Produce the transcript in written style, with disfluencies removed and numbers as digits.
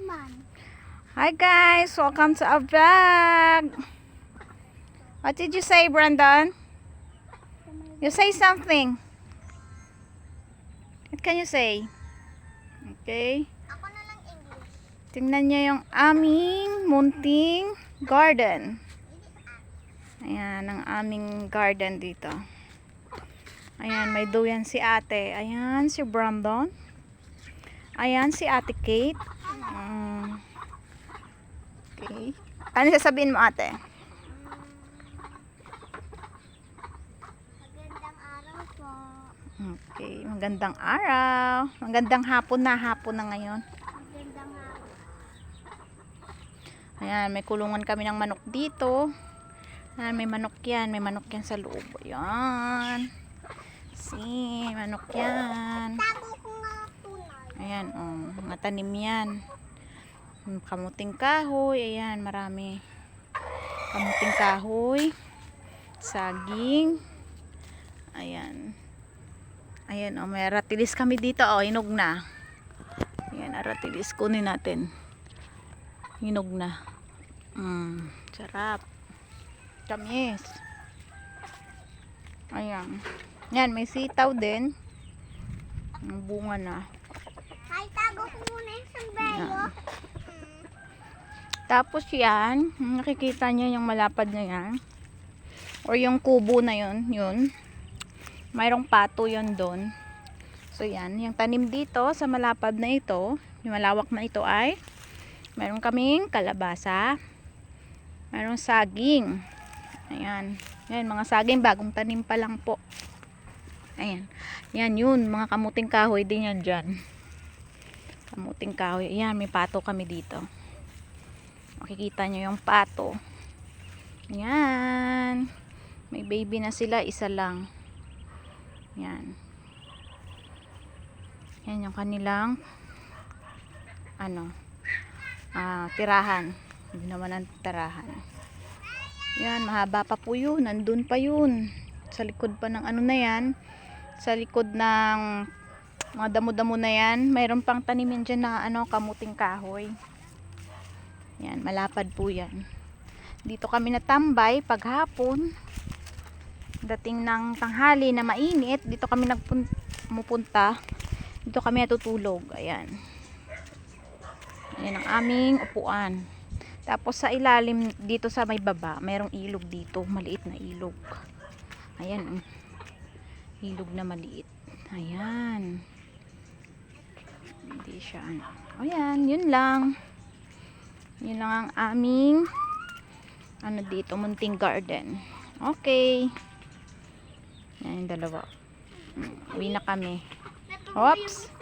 naman. Hi guys, welcome to our vlog. What did you say, Brandon? You say something. What can you say? Okay. Ako na lang English. Tingnan niyo yung aming munting garden. Ayan, ang aming garden dito. Ayan, may duyan si ate. Ayan, si Brandon. Ayan, si ate Kate. Okay. Ano sasabihin mo, ate? Magandang araw po. Okay, magandang araw. Magandang hapon na ngayon. Magandang araw. Ayan, may kulungan kami ng manok dito. Ayan, may manok yan sa loob. Ayan. See, manok yan. Tago ko nga tunay. Ayan, oh, mga tanim yan. Kamuting kahoy, ayan, marami. Kamuting kahoy, saging. Ayan. Ayan, oh, may aratilis kami dito, oh, hinog na. Ayan, aratilis, kunin natin. Hinog na. Sarap. Tamis. Ayan. Yan, may sitaw din. Ang bunga na. Ay, tago ko muna yung sombrero. Tapos yan, nakikita niyo yung malapad na yan. Or yung kubo na yun. Mayroong pato yun doon. So yan, yung tanim dito sa malapad na ito, yung malawak na ito ay mayroon kaming kalabasa. Mayroong saging. Ayan. Yan, mga saging, bagong tanim pa lang po. Ayan. Yan yun, mga kamuting kahoy din yan dyan. Kamuting kahoy. Ayan, may pato kami dito. Makikita nyo yung pato. Ayan. May baby na sila, isa lang. Ayan. Yan yung kanilang tirahan. Hindi naman ang tirahan. Yan, mahaba pa po yun. Nandun pa yun. Sa likod pa ng na yan. Sa likod ng mga damo-damo na yan. Mayroon pang tanim yan dyan na kamuting kahoy. Yan, malapad po yan. Dito kami natambay paghapon. Dating ng tanghali na mainit, dito kami pumupunta. Dito kami natutulog. Ayan. Ayan ang aming upuan. Tapos sa ilalim, dito sa may baba, mayroong ilog dito. Maliit na ilog. Ayan. Ilog na maliit. Ayan. Hindi siya ayan, yun lang. Yun lang ang aming dito, munting garden. Okay. Yan yung dalawa. Uwi na kami. Oops.